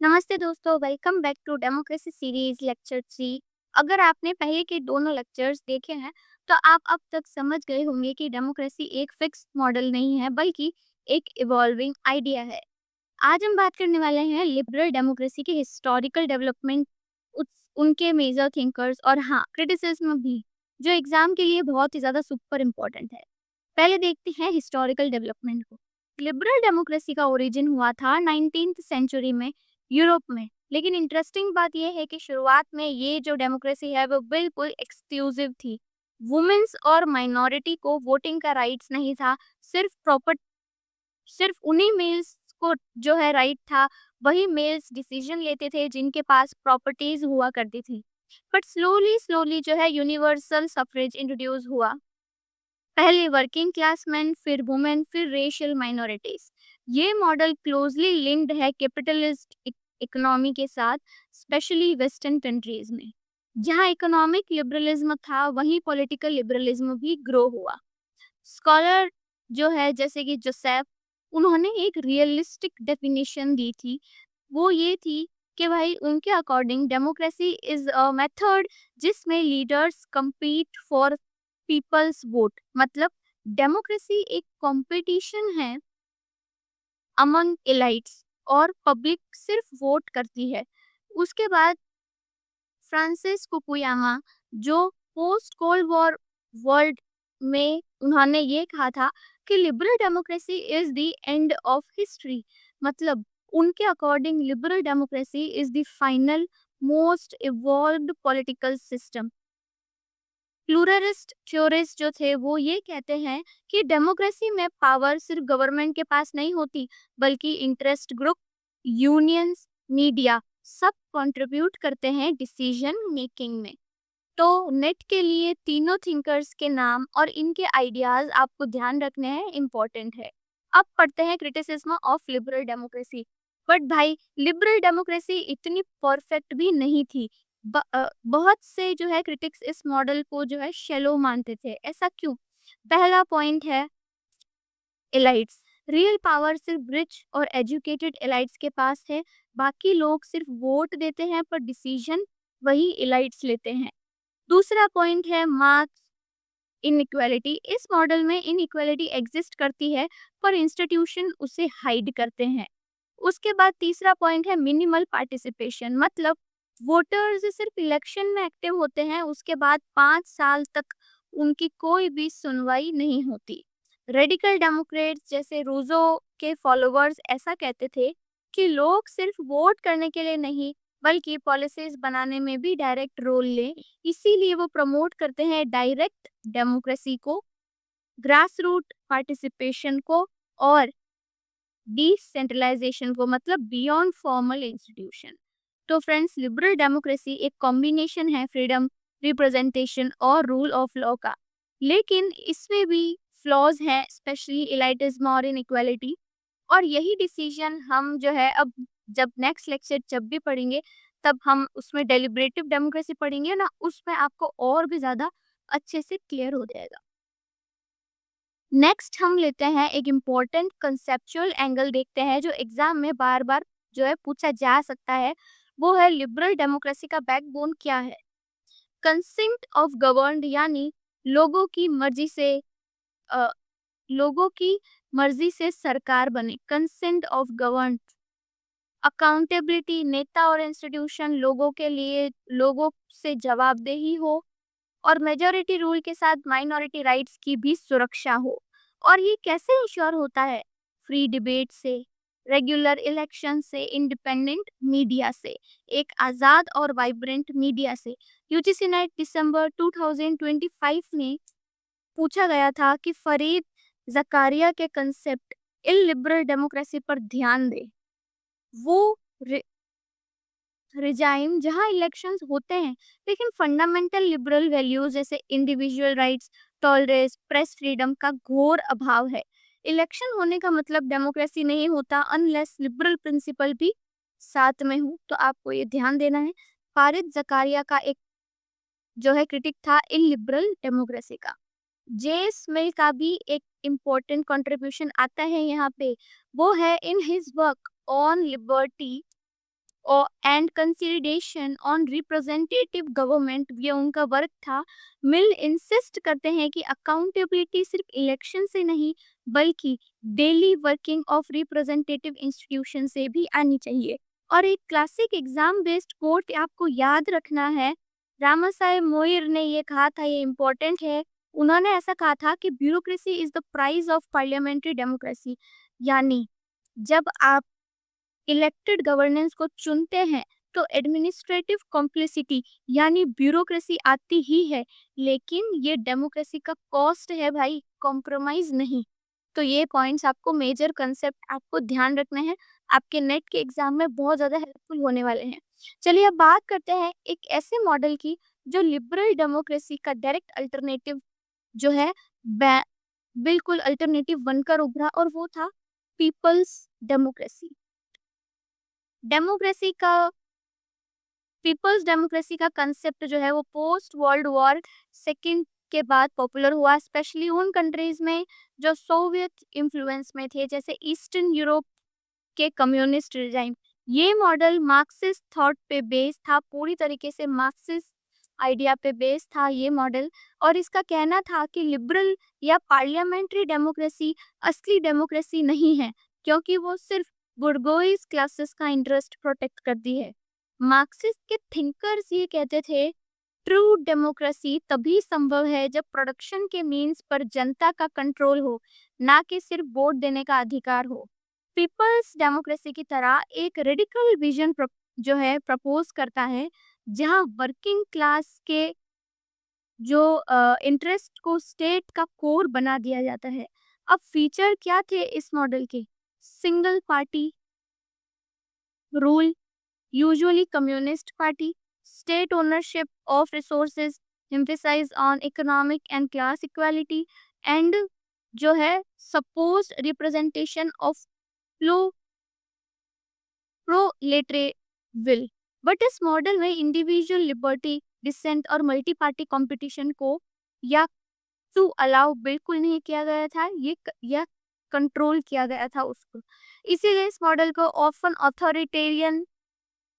नमस्ते दोस्तों, welcome back to democracy series lecture 3। अगर आपने पहले के दोनों लेक्चर्स देखे हैं तो आप अब तक समझ गए होंगे कि डेमोक्रेसी एक फिक्स मॉडल नहीं है बल्कि एक इवॉल्विंग आइडिया है। आज हम बात करने वाले हैं लिबरल डेमोक्रेसी के हिस्टोरिकल डेवलपमेंट, उनके मेजर थिंकर्स और हाँ क्रिटिसिज्म भी, जो एग्जाम के लिए बहुत ही ज़्यादा सुपर इम्पोर्टेंट है। पहले देखते हैं हिस्टोरिकल डेवलपमेंट को। लिबरल डेमोक्रेसी का ओरिजिन हुआ था 19th सेंचुरी में यूरोप में। लेकिन इंटरेस्टिंग बात यह है कि शुरुआत में ये जो डेमोक्रेसी है वो बिल्कुल एक्सक्लूसिव थी। वुमेन्स और माइनॉरिटी को वोटिंग का राइट्स नहीं था। सिर्फ प्रॉपर सिर्फ उन्हीं मेल्स को जो है राइट था। वही मेल्स डिसीजन लेते थे जिनके पास प्रॉपर्टीज हुआ करती थी। बट स्लोली स्लोली जो है यूनिवर्सल सफरेज इंट्रोड्यूस हुआ। पहले वर्किंग क्लास मैन, फिर वुमेन, फिर रेशियल माइनॉरिटीज। ये मॉडल क्लोजली लिंक्ड है कैपिटलिस्ट इकोनॉमी के साथ, स्पेशली वेस्टर्न कंट्रीज में। जहाँ इकोनॉमिक लिबरलिज्म था वहीं पॉलिटिकल लिबरलिज्म भी ग्रो हुआ। स्कॉलर जो है जैसे कि जोसेफ, उन्होंने एक रियलिस्टिक डेफिनेशन दी थी। वो ये थी कि भाई उनके according democracy is a method जिसमें leaders compete for people's vote. मतलब डेमोक्रेसी एक कंपटीशन है अमंग एलाइट्स और पब्लिक सिर्फ वोट करती है। उसके बाद फ्रांसिस फुकुयामा, जो पोस्ट कोल्ड वॉर वर्ल्ड में उन्होंने ये कहा था कि liberal democracy is the end of history. मतलब उनके according liberal democracy is the final most evolved political system. Pluralist theorist जो थे वो ये कहते हैं कि डेमोक्रेसी में पावर सिर्फ गवर्नमेंट के पास नहीं होती, बल्कि इंटरेस्ट ग्रुप, यूनियंस, मीडिया सब कंट्रीब्यूट करते हैं डिसीजन मेकिंग में। तो नेट के लिए तीनों थिंकर्स के नाम और इनके आइडियाज आपको ध्यान रखने हैं, इम्पोर्टेंट है। अब पढ़ते हैं criticism of liberal democracy. But भाई लिबरल डेमोक्रेसी इतनी परफेक्ट भी नहीं थी। बहुत से जो है क्रिटिक्स इस मॉडल को जो है शेलो मानते थे। ऐसा क्यों? पहला पॉइंट है एलाइट्स। रियल पावर सिर्फ रिच और एजुकेटेड एलाइट्स के पास है। बाकी लोग सिर्फ वोट देते हैं पर डिसीजन वही एलाइट्स लेते हैं। दूसरा पॉइंट है मार्क्स इनइक्वालिटी। इस मॉडल में इनइक्वालिटी एग्जिस्ट करती है पर इंस्टीट्यूशन उसे हाइड करते हैं। उसके बाद तीसरा पॉइंट है मिनिमल पार्टिसिपेशन। मतलब वोटर्स सिर्फ इलेक्शन में एक्टिव होते हैं, उसके बाद 5 साल तक उनकी कोई भी सुनवाई नहीं होती। रेडिकल डेमोक्रेट्स जैसे रूजो के फॉलोअर्स ऐसा कहते थे कि लोग सिर्फ वोट करने के लिए नहीं बल्कि पॉलिसीज बनाने में भी डायरेक्ट रोल लें। इसीलिए वो प्रमोट करते हैं डायरेक्ट डेमोक्रेसी को, ग्रास रूट पार्टिसिपेशन को और डिसेंट्रलाइजेशन को, मतलब बियॉन्ड फॉर्मल इंस्टीट्यूशन। तो फ्रेंड्स, लिबरल डेमोक्रेसी एक कॉम्बिनेशन है फ्रीडम, रिप्रेजेंटेशन और रूल ऑफ लॉ का। लेकिन इसमें भी फ्लॉज हैं, स्पेशली इलाइटिज्म और इनइक्वालिटी। और यही डिसीजन हम जो है अब जब नेक्स्ट लेक्चर जब भी पढ़ेंगे तब हम उसमें डेलिब्रेटिव डेमोक्रेसी पढ़ेंगे ना, उसमें आपको और भी ज़्यादा अच्छे से क्लियर हो जाएगा। नेक्स्ट हम लेते हैं एक इम्पोर्टेंट कंसेप्चुअल एंगल देखते हैं जो एग्जाम में बार बार जो है पूछा जा सकता है। वो है लिबरल डेमोक्रेसी का बैकबोन क्या है। कंसेंट ऑफ गवर्नड, यानी लोगों की मर्जी से अ, लोगों की मर्जी से सरकार बने। कंसेंट ऑफ गवर्न, अकाउंटेबिलिटी, नेता और इंस्टीट्यूशन लोगों के लिए लोगों से जवाबदेही हो और मेजॉरिटी रूल के साथ माइनॉरिटी राइट्स की भी सुरक्षा हो। और ये कैसे इंश्योर होता है? फ्री डिबेट से, रेगुलर इलेक्शन से, इंडिपेंडेंट मीडिया से, एक आज़ाद और वाइब्रेंट मीडिया से। यूजीसी नेट दिसंबर 2025 में पूछा गया था कि फरीद जकारिया के कंसेप्ट इलिबरल डेमोक्रेसी पर ध्यान दे। वो रिजाइम जहां इलेक्शंस होते हैं लेकिन फंडामेंटल लिबरल वैल्यूज जैसे individual rights, tolerance, press freedom का घोर अभाव है। इलेक्शन होने का मतलब डेमोक्रेसी नहीं होता अनलेस लिबरल प्रिंसिपल भी साथ में हो। तो आपको ये ध्यान देना है। फारिद जकारिया का एक जो है क्रिटिक था इन लिबरल डेमोक्रेसी का। जेस मिल का भी एक इम्पोर्टेंट कंट्रीब्यूशन आता है यहाँ पे। वो है in his work on liberty और and consideration on representative government, ये उनका वर्क था। मिल इंसिस्ट करते हैं कि अकाउंटेबिलिटी सिर्फ इलेक्शन से नहीं बल्कि daily working of representative institution से भी आनी चाहिए। और एक क्लासिक एग्जाम बेस्ड कोट आपको याद रखना है, रामासाहेब मोयर ने ये कहा था, ये इम्पोर्टेंट है। उन्होंने ऐसा कहा था कि bureaucracy is the price of parliamentary democracy. यानी जब आप इलेक्टेड गवर्नेंस को चुनते हैं तो एडमिनिस्ट्रेटिव कॉम्प्लिसिटी यानी ब्यूरोक्रेसी आती ही है, लेकिन ये डेमोक्रेसी का कॉस्ट है भाई, कॉम्प्रोमाइज नहीं। तो ये पॉइंट्स आपको, मेजर कंसेप्ट आपको ध्यान रखने हैं, आपके नेट के एग्जाम में बहुत ज़्यादा हेल्पफुल होने वाले हैं। चलिए अब बात करते हैं एक ऐसे मॉडल की जो लिबरल डेमोक्रेसी का डायरेक्ट अल्टरनेटिव जो है, बै- बिल्कुल अल्टरनेटिव बनकर उभरा, और वो था पीपल्स डेमोक्रेसी। डेमोक्रेसी का पीपल्स डेमोक्रेसी का कंसेप्ट जो है वो पोस्ट वर्ल्ड वॉर सेकंड के बाद पॉपुलर हुआ, स्पेशली उन कंट्रीज में जो सोवियत इन्फ्लुएंस में थे, जैसे ईस्टर्न यूरोप के कम्युनिस्ट रिजाइम। ये मॉडल मार्क्सिस्ट थॉट पे बेस्ड था, पूरी तरीके से मार्क्सिस्ट आइडिया पे बेस्ड था ये मॉडल। और इसका कहना था कि लिबरल या पार्लियामेंट्री डेमोक्रेसी असली डेमोक्रेसी नहीं है, क्योंकि वो सिर्फ बुर्गोइस क्लासेस का इंटरेस्ट प्रोटेक्ट करती है। मार्क्सिस्ट के थिंकर्स ये कहते थे, ट्रू डेमोक्रेसी तभी संभव है जब प्रोडक्शन के मीन्स पर जनता का कंट्रोल हो, ना कि सिर्फ वोट देने का अधिकार हो। पीपल्स डेमोक्रेसी की तरह एक रेडिकल विजन जो है प्रपोज करता है, जहां वर्किंग क्लास के जो इंटरेस्ट को स्टेट का कोर बना दिया जाता है। अब फीचर क्या थे इस मॉडल के? Single party rule, usually communist party, state ownership of resources, emphasize on economic and class equality, and जो है supposed representation of proletariat will। But इस मॉडल में इंडिविजुअल लिबर्टी, डिसेंट और मल्टी पार्टी कॉम्पिटिशन को या to allow बिल्कुल नहीं किया गया था, या कंट्रोल किया गया था उसको। इसीलिए इस मॉडल को ऑफन ऑथोरिटेरियन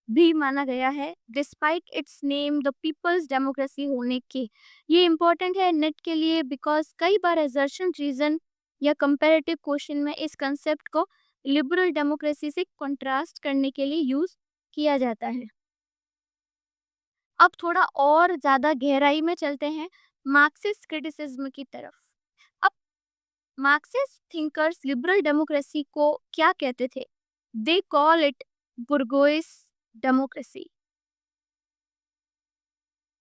भी माना गया है, despite its name the people's democracy होने के। ये इम्पोर्टेंट है नेट के लिए, बिकॉज कई बार एजर्शन रीजन या कंपैरेटिव क्वेश्चन में इस कंसेप्ट को लिबरल डेमोक्रेसी से कंट्रास्ट करने के लिए यूज किया जाता है। अब थोड़ा और ज्यादा गहराई में चलते हैं मार्क्सिस्ट क्रिटिसिज्म की तरफ। अब मार्क्सिस्ट थिंकर्स लिबरल डेमोक्रेसी को क्या कहते थे? They call it bourgeois democracy.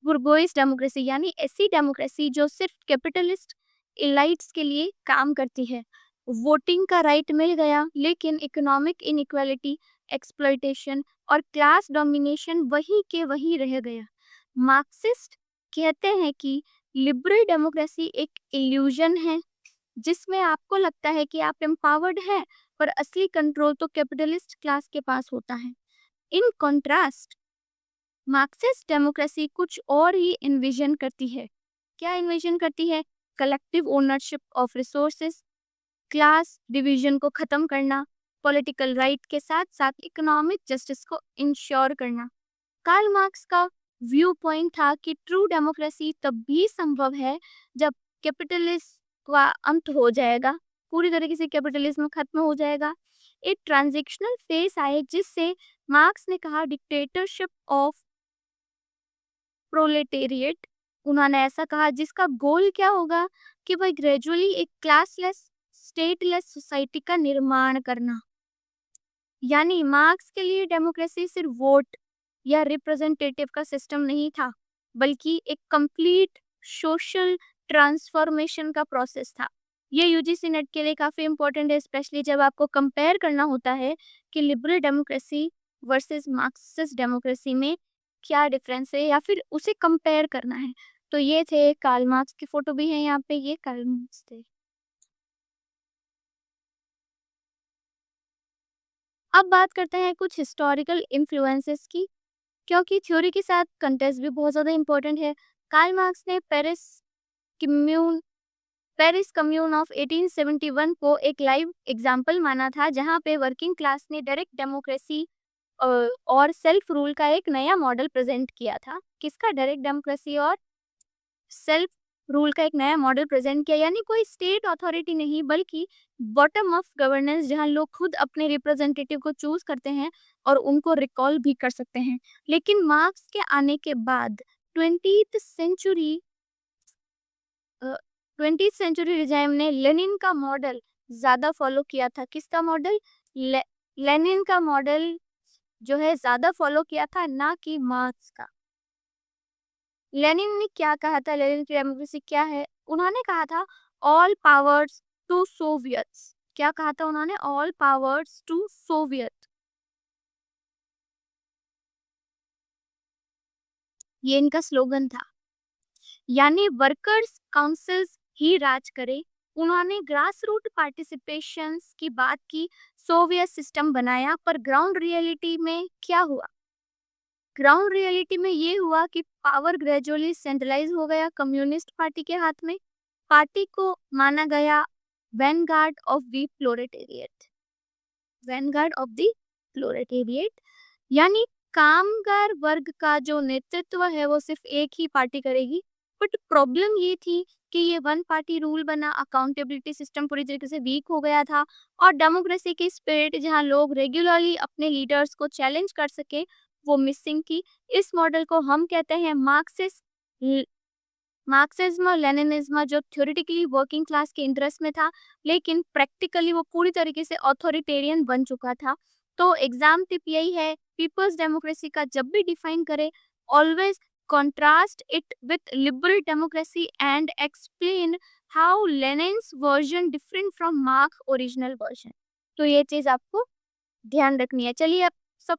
Bourgeois democracy यानी ऐसी डेमोक्रेसी जो सिर्फ कैपिटलिस्ट इलाइट्स के लिए काम करती है। वोटिंग का राइट मिल गया, लेकिन इकोनॉमिक इनइक्वालिटी, एक्सप्लॉयटेशन और क्लास डोमिनेशन वही के वही रह गया। मार्क्सिस्ट कहते हैं कि लिबरल डेमोक्रेसी एक इल्यूजन है, जिसमें आपको लगता है कि आप एम्पावर्ड हैं, पर असली कंट्रोल तो कैपिटलिस्ट क्लास के पास होता है। इन कॉन्ट्रास्ट मार्क्सिस्ट डेमोक्रेसी कुछ और ही इन्विजन करती है। क्या इन्विजन करती है? Collective ownership of resources, class division को खत्म करना, पॉलिटिकल राइट के साथ साथ इकोनॉमिक जस्टिस को इंश्योर करना। कार्ल मार्क्स का व्यू पॉइंट था कि ट्रू डेमोक्रेसी तब भी संभव है जब कैपिटलिज्म का अंत हो जाएगा, पूरी तरीके से कैपिटलिज्म खत्म हो जाएगा। एक ट्रांजिशनल फेज आए, जिससे मार्क्स ने कहा डिक्टेटरशिप ऑफ प्रोलेटेरिएट। उन्होंने ऐसा कहा जिसका गोल क्या होगा कि भाई ग्रेजुअली एक क्लासलेस स्टेटलेस सोसाइटी का निर्माण करना। यानी मार्क्स के लिए डेमोक्रेसी सिर्फ वोट या रिप्रेजेंटेटिव का सिस्टम नहीं था, बल्कि एक कंप्लीट सोशल ट्रांसफॉर्मेशन का प्रोसेस था। ये यूजीसी नेट के लिए काफी इंपॉर्टेंट है, स्पेशली जब आपको कंपेयर करना होता है कि liberal democracy versus Marxist democracy में क्या डिफरेंस है, या फिर उसे कंपेयर करना है। तो ये थे कार्ल मार्क्स की फोटो भी है यहाँ पे, ये कार्ल मार्क्स थे। अब बात करते हैं कुछ हिस्टोरिकल इन्फ्लुएंसेस की, क्योंकि थ्योरी के साथ कंटेक्स्ट भी बहुत ज़्यादा इंपॉर्टेंट है। कार्ल मार्क्स ने कम्यून पेरिस कम्यून ऑफ 1871 को एक लाइव एग्जाम्पल माना था, जहां पे वर्किंग क्लास ने डायरेक्ट डेमोक्रेसी और सेल्फ रूल का एक नया मॉडल प्रेजेंट किया था। किसका? डायरेक्ट डेमोक्रेसी और सेल्फ रूल का एक नया मॉडल प्रेजेंट किया, यानी कोई स्टेट अथॉरिटी नहीं बल्कि बॉटम अप गवर्नेंस, जहां लोग खुद अपने रिप्रेजेंटेटिव को चूज करते हैं और उनको रिकॉल भी कर सकते हैं। लेकिन मार्क्स के आने के बाद 20th century 20th century regime ने लेनिन का मॉडल ज्यादा फॉलो किया था। किसका मॉडल? ले, लेनिन का मॉडल जो है ज्यादा फॉलो किया था, ना कि मार्क्स का। लेनिन ने क्या कहा था? लेनिन की डेमोक्रेसी क्या है? उन्होंने कहा था ऑल पावर्स टू सोवियट्स। क्या कहा था उन्होंने? All powers to Soviet. ये इनका स्लोगन था, यानी वर्कर्स काउंसिल्स ही राज करे। उन्होंने ग्रास रूट पार्टिसिपेशन की बात की, सोवियत सिस्टम बनाया, पर ग्राउंड रियलिटी में क्या हुआ? ग्राउंड रियलिटी में ये हुआ कि पावर ग्रेजुअली सेंट्रलाइज हो गया कम्युनिस्ट पार्टी के हाथ में। पार्टी को माना गया Vanguard of the proletariat. Vanguard of the proletariat, यानी कामगार वर्ग का जो नेतृत्व है वो सिर्फ एक ही पार्टी करेगी। बट प्रॉब्लम ये थी कि ये वन पार्टी रूल बना, अकाउंटेबिलिटी सिस्टम पूरी तरीके से वीक हो गया था, और डेमोक्रेसी की स्पिरिट जहां लोग रेगुलरली अपने लीडर्स को चैलेंज कर सके वो मिसिंग थी। इस मॉडल को हम कहते हैं मार्क्सिस्ट। मार्क्सिज्म और लेनिनिज्म जो थ्योरेटिकली वर्किंग क्लास के इंटरेस्ट में था, लेकिन प्रैक्टिकली वो पूरी तरीके से ऑथोरिटेरियन बन चुका था। तो एग्जाम टिप यही है, पीपल्स डेमोक्रेसी का जब भी डिफाइन करे, always contrast it with liberal democracy and explain how Lenin's version different from Marx's original version। तो ये चीज आपको ध्यान रखनी है। चलिए सब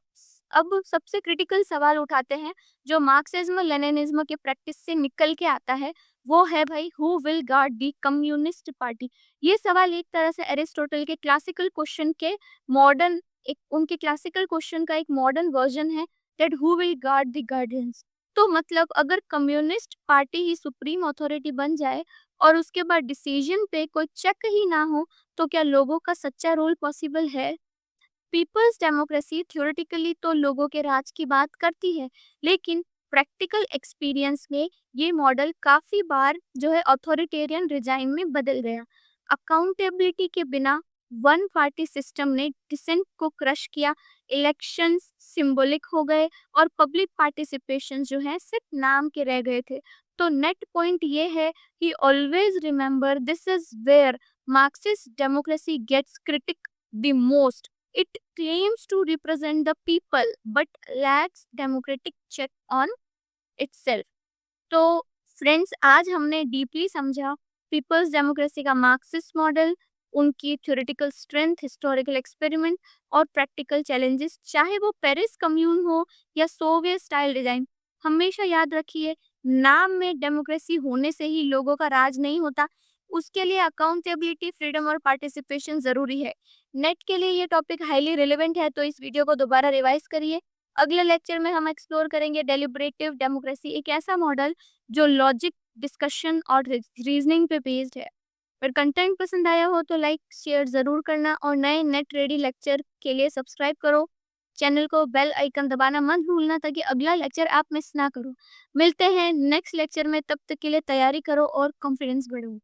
अब सबसे क्रिटिकल सवाल उठाते हैं जो मार्क्सिज्म लेनिनिज्म के प्रैक्टिस से निकल के आता है। वो है भाई, who will guard the communist party? ये सवाल एक तरह से एरिस्टोटल के क्लासिकल क्वेश्चन के मॉडर्न, एक उनके क्लासिकल क्वेश्चन का एक मॉडर्न वर्जन है, that who will guard the guardians. तो मतलब अगर कम्युनिस्ट पार्टी ही सुप्रीम अथॉरिटी बन जाए और उसके बाद डिसीजन पे कोई चेक ही ना हो, तो क्या लोगों का सच्चा रोल पॉसिबल है? पीपल्स डेमोक्रेसी थ्योरेटिकली तो लोगों के राज की बात करती है, लेकिन प्रैक्टिकल एक्सपीरियंस में ये मॉडल काफी बार जो है अथॉरिटेरियन रिजाइम में बदल गया। अकाउंटेबिलिटी के बिना वन पार्टी सिस्टम ने डिसेंट को क्रश किया, इलेक्शंस सिंबॉलिक हो गए और पब्लिक पार्टिसिपेशन जो है सिर्फ नाम के रह गए थे। तो नेट पॉइंट ये है कि always remember this is where Marxist democracy gets critique the most. It claims to represent the people but lacks democratic check on itself। तो फ्रेंड्स, आज हमने डीपली समझा पीपल्स डेमोक्रेसी का मार्क्सिस्ट मॉडल, उनकी theoretical strength, historical experiment और practical challenges, चाहे वो Paris commune हो या सोवियत स्टाइल डिजाइन। हमेशा याद रखिए, नाम में डेमोक्रेसी होने से ही लोगों का राज नहीं होता, उसके लिए अकाउंटेबिलिटी, फ्रीडम और पार्टिसिपेशन जरूरी है। नेट के लिए ये टॉपिक हाईली रिलेवेंट है, तो इस वीडियो को दोबारा रिवाइज करिए। अगले लेक्चर में हम एक्सप्लोर करेंगे डेलिब्रेटिव डेमोक्रेसी, एक ऐसा मॉडल जो लॉजिक, डिस्कशन और रीजनिंग पे बेस्ड है। अगर कंटेंट पसंद आया हो तो लाइक शेयर जरूर करना, और नए नेट रेडी लेक्चर के लिए सब्सक्राइब करो चैनल को, बेल आइकन दबाना मत भूलना ताकि अगला लेक्चर आप मिस ना करो। मिलते हैं नेक्स्ट लेक्चर में, तब तक के लिए तैयारी करो और कॉन्फिडेंस बढ़ाओ।